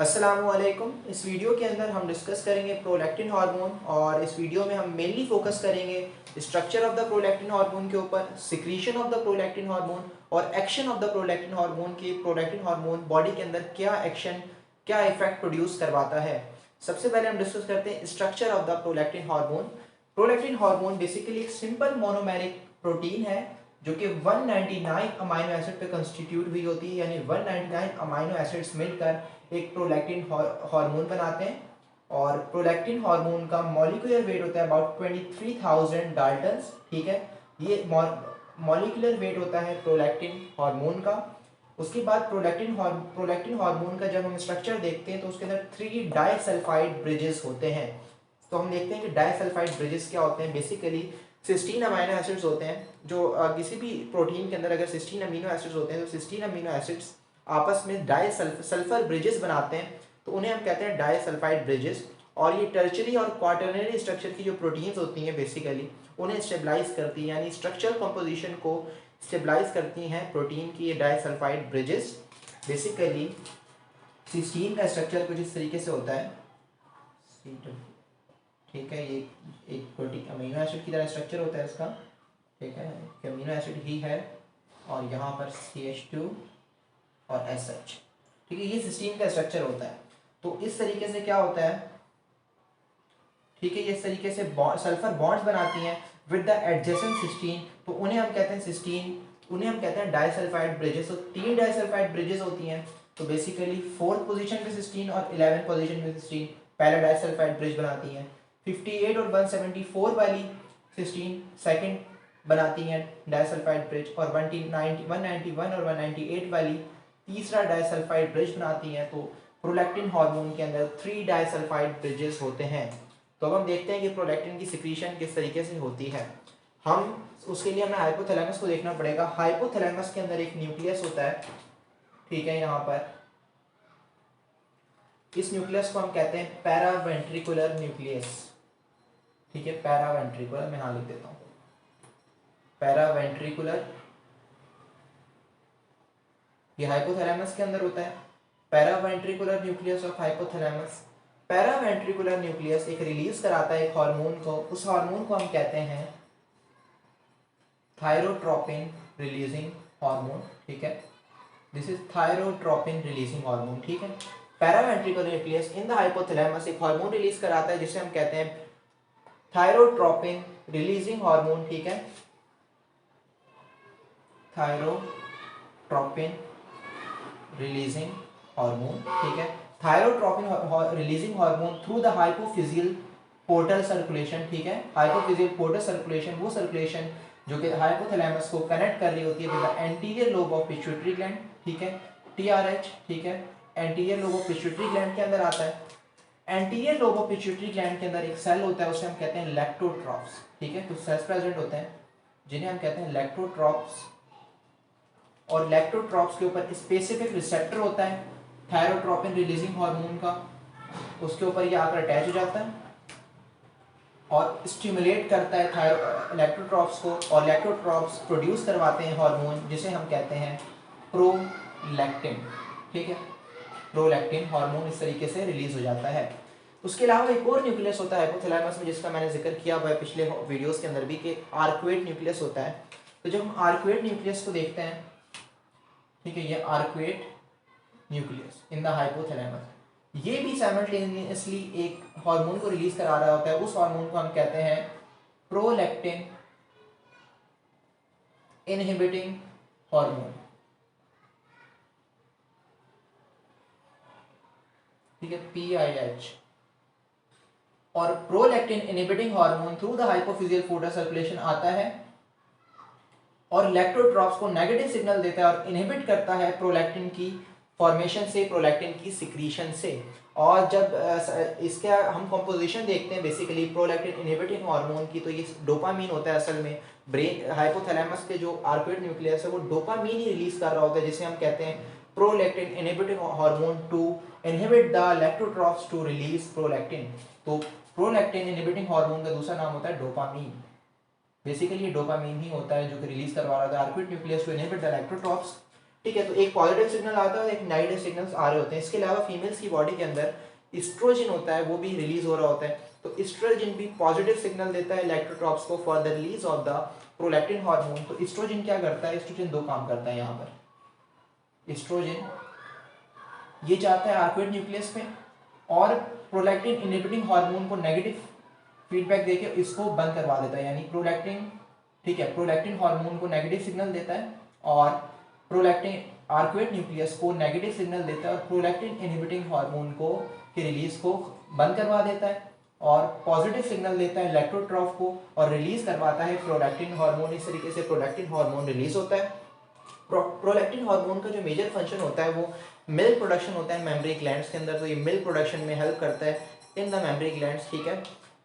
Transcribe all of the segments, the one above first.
अस्सलामुअलैकुम। इस वीडियो के अंदर हम डिस्कस करेंगे प्रोलैक्टिन हार्मोन और इस वीडियो में हम मेनली फोकस करेंगे structure of the prolactin hormone के ऊपर, secretion of the prolactin hormone और action of the prolactin hormone की प्रोलैक्टिन हार्मोन बॉडी के अंदर क्या एक्शन, क्या इफेक्ट प्रोड्यूस करवाता है। सबसे पहले हम डिस्कस करते हैं structure of the prolactin hormone. Prolactin hormone basically एक सिंपल मोनोमेरिक प्रोटीन है जो कि 199 अमाइनो एसिड पे कंस्टिट्यूट हुई होती है, यानी 199 अमाइनो एसिड्स मिलकर एक प्रोलैक्टिन हार्मोन बनाते हैं। और प्रोलैक्टिन हार्मोन का मॉलिक्यूलर वेट होता है अबाउट 23,000 डाल्टन्स। ठीक है, ये मॉलिक्यूलर वेट होता है प्रोलैक्टिन हार्मोन का। उसके बाद प्रोलैक्टिन हार्मोन का जब हम स्ट्रक्चर देखते हैं तो उसके अंदर 3 डाइसल्फाइड ब्रिजेस होते हैं। तो हम देखते हैं कि डाइसल्फाइड ब्रिजेस क्या होते हैं। बेसिकली सिस्टीन अमीनो एसिड्स होते हैं जो किसी भी प्रोटीन के अंदर अगर सिस्टीन अमीनो एसिड्स होते हैं तो सिस्टीन अमीनो एसिड्स आपस में सल्फर ब्रिजेस बनाते हैं, तो उन्हें हम कहते हैं डाइसल्फाइड ब्रिजेस। और ये टर्चरी और क्वाटरनरी स्ट्रक्चर की जो प्रोटीन्स होती हैं बेसिकली उन्हें स्टेबलाइज करती हैं, यानी स्ट्रक्चरल कंपोजिशन को स्टेबलाइज करती हैं प्रोटीन की ये डाइसल्फाइड ब्रिजेस। बेसिकली सिस्टीन का स्ट्रक्चर कुछ इस तरीके से होता है। ठीक है, ये एक प्रोटीन अमीनो एसिड की तरह स्ट्रक्चर होता है इसका। ठीक है, अमीनो एसिड ही है और यहाँ पर CH2 और SH। ठीक है, ये सिस्टीन का स्ट्रक्चर होता है। तो इस तरीके से क्या होता है, ठीक है, ये इस तरीके से सल्फर बॉन्ड्स बनाती हैं विद द एडजेसेंट सिस्टीन, तो उन्हें हम कहते हैं सिस्टीन, उन्हें हम कहते हैं डाइसल्फाइड ब्रिजेस। तो 3 डाइसल्फाइड ब्रिजेस होती हैं, तो बेसिकली 4th पोजीशन पे सिस्टीन और 11th पोजीशन पे सिस्टीन पहला डाइसल्फाइड ब्रिज बनाती हैं। 58 और 174 वाली सिस्टीन सेकंड बनाती हैं डाइसल्फाइड ब्रिज, और 191 और 198 वाली तीसरा डाइसल्फाइड ब्रिज बनाती हैं। तो प्रोलैक्टिन हार्मोन के अंदर 3 डाइसल्फाइड ब्रिजेस होते हैं। तो अब हम देखते हैं कि प्रोलैक्टिन की सिक्रीशन किस तरीके से होती है। हम उसके लिए हमें हाइपोथैलेमस को देखना पड़ेगा। हाइपोथैलेमस के अंदर एक न्यूक्लियस होता है। ठीक है, यहाँ पर इस न्यूक्लियस को हम कहते हैं पैरावेंट्रिकुलर न्यूक्लियस। ठीक है, पैरावेंट्रिकुलर, मैं यहाँ लिख देता हूँ पैरावेंट्रिकुलर। ये हाइपोथैलेमस के अंदर होता है, paraventricular nucleus of hypothalamus. Paraventricular nucleus एक रिलीज कराता है एक हार्मोन को, उस हार्मोन को हम कहते हैं थायरोट्रोपिन रिलीजिंग हार्मोन। ठीक है, this is thyrotropin releasing hormone. ठीक है, paraventricular nucleus in the hypothalamus एक हार्मोन रिलीज कराता है जिसे हम कहते हैं थायरोट्रोपिन रिलीजिंग हार्मोन। ठीक है, थायरोट्रोपिन रिलीजिंग हार्मोन। ठीक है, thyrotropin releasing hormone through the hypophyseal portal circulation. ठीक है, हाइपोफिजियल पोर्टल सर्कुलेशन वो सर्कुलेशन जो कि हाइपोथैलेमस को कनेक्ट कर रही होती है with the anterior lobe of pituitary gland. ठीक है, TRH। ठीक है, anterior lobe of pituitary gland के अंदर आता है। Anterior lobe of pituitary gland के अंदर एक सेल होता है, उसे हम कहते हैं लैक्टोट्रॉप्स। ठीक है, कुछ सेल्स प्रेजेंट होते हैं जिन्हें हम कहते हैं लैक्टोट्रॉप्स, और लैक्टोट्रॉप्स के ऊपर स्पेसिफिक रिसेप्टर होता है थायरोट्रोपिन रिलीजिंग हार्मोन का, उसके ऊपर ये आकर अटैच हो जाता है और स्टिमुलेट करता है लैक्टोट्रॉप्स को, और लैक्टोट्रॉप्स प्रोड्यूस करवाते हैं हार्मोन जिसे हम कहते हैं प्रोलैक्टिन। ठीक है, प्रोलैक्टिन हार्मोन इस तरीके से रिलीज हो जाता है। उसके अलावा एक और न्यूक्लियस होता है हाइपोथैलेमस में जिसका मैंने जिक्र किया हुआ है पिछले वीडियोस के अंदर भी, कि आर्कुएट न्यूक्लियस होता है। तो जब हम आर्कुएट न्यूक्लियस को देखते हैं, ठीक है, ये arcuate nucleus in the hypothalamus, ये भी साइमल्टेनियसली एक हार्मोन को रिलीज करा रहा होता है। उस हार्मोन को हम कहते हैं प्रोलैक्टिन इनहिबिटिंग हार्मोन। ठीक है, PIH। और prolactin inhibiting hormone through the hypophyseal portal circulation आता है और लैक्टोट्रॉप्स को नेगेटिव सिग्नल देता है और इनहिबिट करता है प्रोलैक्टिन की फॉर्मेशन से, प्रोलैक्टिन की सिक्रीशन से। और जब इसका हम कंपोजिशन देखते हैं बेसिकली प्रोलैक्टिन इनहिबिटिंग हार्मोन की, तो ये डोपामीन होता है असल में। ब्रेन हाइपोथैलेमस के जो आर्कुएट न्यूक्लियस है वो डोपामीन ही रिलीज कर रहा होता है जिसे हम कहते हैं prolactin inhibiting hormone to inhibit the lactotrophs to release prolactin. तो प्रोलैक्टिन इनहिबिटिंग हार्मोन का दूसरा नाम होता है डोपामीन। बेसिकली ये डोपामीन ही होता है जो कि रिलीज करवा रहा था arcuate nucleus to inhibit the lactotrophs ठीक है। तो एक पॉजिटिव सिग्नल आता है और एक नेगेटिव सिग्नल्स आ रहे होते हैं। इसके अलावा फीमेल्स की बॉडी के अंदर एस्ट्रोजन होता है, वो भी रिलीज हो रहा होता है। तो एस्ट्रोजन भी पॉजिटिव सिग्नल देता है इलेक्ट्रोट्रॉप्स को for the release of the prolactin hormone. तो एस्ट्रोजन क्या करता है, एस्ट्रोजन दो काम करता है यहाँ पर। एस्ट्रोजन ये जाता है आर्कुएट न्यूक्लियस में और प्रोलैक्टिन इनहिबिटिंग हार्मोन को नेगेटिव फीडबैक देके इसको बंद करवा देता है, यानी प्रोलैक्टिन, ठीक है, प्रोलैक्टिन हार्मोन को नेगेटिव सिग्नल देता है और प्रोलैक्टिन आर्कुएट न्यूक्लियस को नेगेटिव सिग्नल देता है और प्रोलैक्टिन इनहिबिटिंग हार्मोन को के रिलीज को बंद करवा देता है और पॉजिटिव सिग्नल देता है इलेक्ट्रोट्रॉफ को और रिलीज करवाता है प्रोलैक्टिन हार्मोन। इस तरीके से प्रोलैक्टिन हार्मोन रिलीज होता है। प्रोलैक्टिन हार्मोन का जो मेजर फंक्शन होता है वो मिल्क प्रोडक्शन होता है मेमरी ग्लैंड्स के अंदर। तो ये मिल्क प्रोडक्शन में हेल्प करता है इन द मेमरी ग्लैंड्स, ठीक है।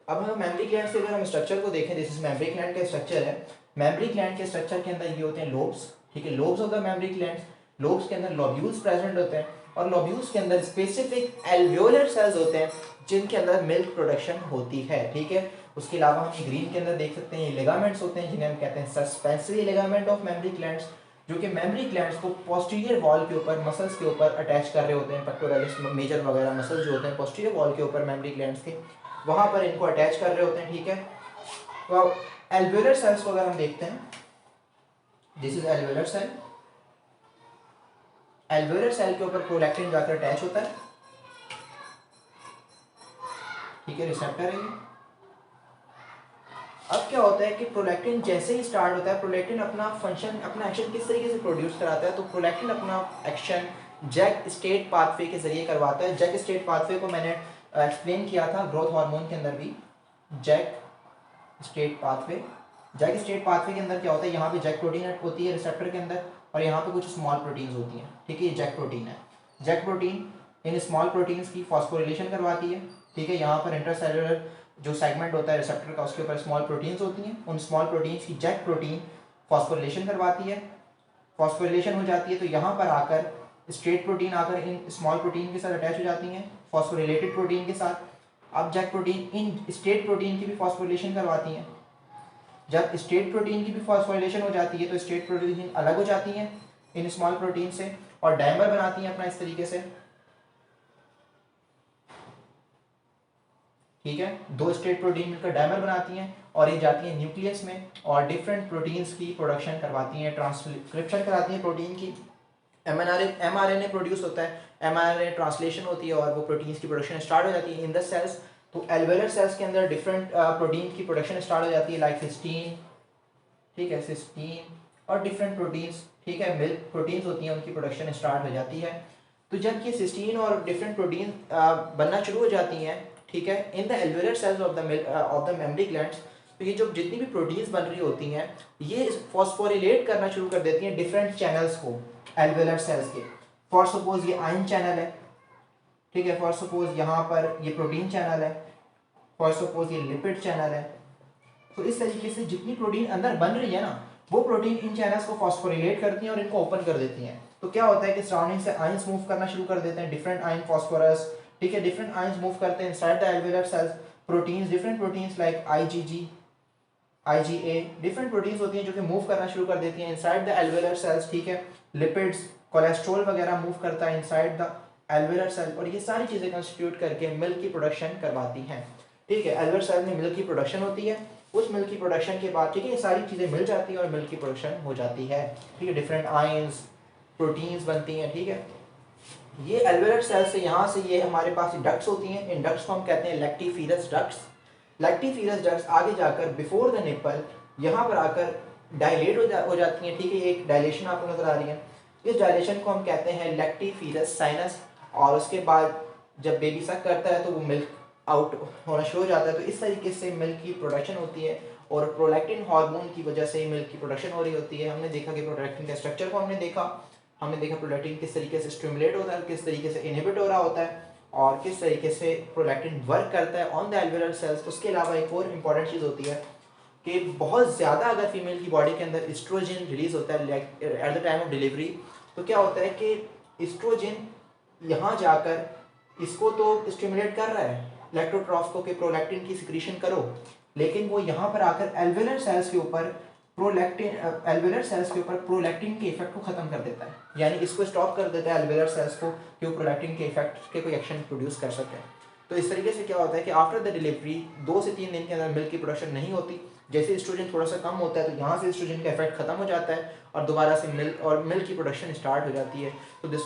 अब हम मेमरी ग्लैंड्स के अगर हम स्ट्रक्चर को देखें, दिस इज मेमरी ग्लैंड का स्ट्रक्चर है। मेमरी ग्लैंड के स्ट्रक्चर के अंदर ये होते हैं लोब्स, ठीक है, lobes of the mammary glands. Lobes के अंदर लोब्यूल्स प्रेजेंट होते हैं और लोब्यूल्स के अंदर स्पेसिफिक एल्वियोलर सेल्स होते हैं जिनके अंदर मिल्क प्रोडक्शन होती है, ठीक है। उसके अलावा हम ये ग्रीन के अंदर देख सकते हैं ये लिगामेंट्स होते हैं जिन्हें हम कहते हैं suspensory ligament of mammary glands, जो कि मेमरी ग्लैंड्स को पोस्टीरियर वॉल के ऊपर मसल्स के ऊपर अटैच कर रहे होते हैं। पेक्टोरलिस मेजर वगैरह मसल्स जो होते हैं पोस्टीरियर वॉल के ऊपर मेमरी ग्लैंड्स के, वहाँ पर इनको अटैच कर रहे होते हैं, ठीक है। तो एल्वियोलर सेल्स को अगर हम देखते हैं, this is alveolar cell. Alveolar cell के ऊपर प्रोलैक्टिन जाकर अटैच होता है, ठीक है, रिसेप्टर है ये। अब क्या होता है कि प्रोलैक्टिन जैसे ही स्टार्ट होता है, प्रोलैक्टिन अपना फंक्शन, अपना एक्शन किस तरीके से प्रोड्यूस कराता है, तो प्रोलैक्टिन अपना एक्शन जैक स्टेट पाथवे के जरिए करवाता है। जैक स्टेट पाथवे को मैंने एक्सप्लेन किया था ग्रोथ हार्मोन के अंदर भी। JAK STAT pathway, JAK STAT pathway के अंदर क्या होता है, यहाँ पे जैक प्रोटीन होती है रिसेप्टर के अंदर और यहाँ पे कुछ स्मॉल प्रोटीन्स होती हैं, ठीक है, ये जैक प्रोटीन है। जैक प्रोटीन इन स्मॉल प्रोटीन्स की फॉस्फोरिलेशन करवाती है, ठीक है। यहाँ पर इंटरसेलुलर जो सेगमेंट होता है रिसेप्टर का, उसके ऊपर स्मॉल प्रोटीन्स होती हैं। उन स्मॉल प्रोटीन्स की जैक प्रोटीन फॉस्फोरिलेशन करवाती है। फॉस्फोरिलेशन हो जाती है तो यहाँ पर आकर स्ट्रेट प्रोटीन आकर इन स्मॉल प्रोटीन के साथ अटैच हो जाती हैं, फॉस्फोरिलेटेड प्रोटीन के साथ। अब जैक प्रोटीन इन स्टेट प्रोटीन की भी फॉस्फोरिलेशन करवाती हैं। जब स्टेट प्रोटीन की भी फॉस्फोरिलेशन हो जाती है तो स्टेट प्रोटीन अलग हो जाती हैं इन स्मॉल प्रोटीन से और डायमर बनाती हैं अपना इस तरीके से, ठीक है। दो स्टेट प्रोटीन मिलकर डायमर बनाती हैं और ये जाती हैं न्यूक्लियस में और डिफरेंट प्रोटीन्स की प्रोडक्शन करवाती हैं, ट्रांसक्रिप्शन कराती हैं प्रोटीन की। mRNA प्रोड्यूस होता है, mRNA ट्रांसलेशन होती है और वो प्रोटीन्स की प्रोडक्शन स्टार्ट हो जाती है इन द सेल्स। तो एल्वेलर सेल्स के अंदर डिफरेंट प्रोटीन की प्रोडक्शन स्टार्ट हो जाती है, लाइक सिस्टीन, ठीक है, सिस्टीन और डिफरेंट प्रोटीन्स, ठीक है, मिल्क प्रोटीन्स होती हैं, उनकी प्रोडक्शन स्टार्ट हो जाती है। तो जब ये सिस्टीन और डिफरेंट प्रोटीन बनना शुरू हो जाती हैं, ठीक है, in the alveolar cells of the mammary glands, तो ये जो जितनी भी प्रोटीन्स बन रही होती हैं ये फॉस्फोरिलेट करना शुरू कर देती हैं डिफरेंट चैनल्स को एल्वेलर सेल्स के। फॉर सपोज ये आयन चैनल है, ठीक है, फॉर सपोज यहाँ पर ये प्रोटीन चैनल है, फॉर सपोज ये लिपिड चैनल है। तो इस तरीके से जितनी प्रोटीन अंदर बन रही है ना, वो प्रोटीन इन चैनल्स को फॉस्फोरिलेट करती हैं और इनको ओपन कर देती हैं। तो क्या होता है कि सराउंडिंग से आयंस मूव करना शुरू कर देते हैं, डिफरेंट आयन फॉस्फोरस, ठीक है, डिफरेंट आयंस मूव करते हैं inside the alveolar cells. Proteins, different proteins like IgG, IgA, different proteins होती हैं जो कि मूव करना शुरू कर देती हैं इनसाइड द एल्वेलर सेल्स, ठीक है। लिपिड्स, कोलेस्ट्रॉल वगैरह मूव करता है इनसाइड द एल्वेलर सेल और ये सारी चीज़ें कंस्टिट्यूट करके मिल्क की प्रोडक्शन करवाती हैं, ठीक है। एल्वेलर सेल में मिल्क की प्रोडक्शन होती है, उस मिल्क की प्रोडक्शन के बाद, ठीक है, ये सारी चीज़ें मिल जाती हैं और मिल्क की प्रोडक्शन हो जाती है, ठीक है। डिफरेंट आयंस, प्रोटीन्स बनती हैं, ठीक है। ये एल्वेलर सेल से यहाँ से ये हमारे पास डक्ट्स होती हैं, इन डक्ट्स को हम कहते हैं लैक्टिफेरस डक्ट्स। लैक्टिफेरस डक्ट्स आगे जाकर बिफोर द निपल यहाँ पर आकर डायलेट हो जाती हैं, ठीक है। एक डायलेशन आपको नजर आ रही है, इस डायलेशन को हम कहते हैं लैक्टिफेरस साइनस। और उसके बाद जब बेबी सक करता है तो वो मिल्क आउट होना शुरू हो जाता है। तो इस तरीके से मिल्क की प्रोडक्शन होती है और प्रोलैक्टिन हार्मोन की वजह से मिल्क की प्रोडक्शन हो रही होती है। हमने देखा कि प्रोलैक्टिन के स्ट्रक्चर को हमने देखा प्रोलैक्टिन किस तरीके से स्टिमुलेट होता है, किस तरीके से इनहिबिट हो रहा होता है और किस तरीके से प्रोलैक्टिन वर्क करता है ऑन द एल्वेलर सेल्स। उसके अलावा एक और इम्पॉर्टेंट चीज़ होती है कि बहुत ज़्यादा अगर फीमेल की बॉडी के अंदर एस्ट्रोजन रिलीज होता है at the time of delivery, तो क्या होता है कि एस्ट्रोजन यहाँ जाकर इसको तो स्टिमुलेट कर रहा है इलेक्ट्रोट्रॉफ्स को कि प्रोलैक्टिन की सिक्रीशन करो, लेकिन वो यहाँ पर आकर एल्वेलर सेल्स के ऊपर प्रोलैक्टिन एल्वेलर सेल्स के ऊपर प्रोलैक्टिन के इफेक्ट को खत्म कर देता है, यानी इसको स्टॉप कर देता है एल्वेलर सेल्स को कि वो प्रोलैक्टिन के इफेक्ट के कोई एक्शन प्रोड्यूस कर सके। तो इस तरीके से क्या होता है कि आफ्टर द डिलीवरी 2 से 3 दिन के अंदर मिल्क की प्रोडक्शन नहीं होती। जैसे एस्ट्रोजन थोड़ा सा कम होता है तो यहाँ से एस्ट्रोजन का इफेक्ट खत्म हो जाता है और दोबारा से मिल्क की प्रोडक्शन स्टार्ट हो जाती है। तो दिस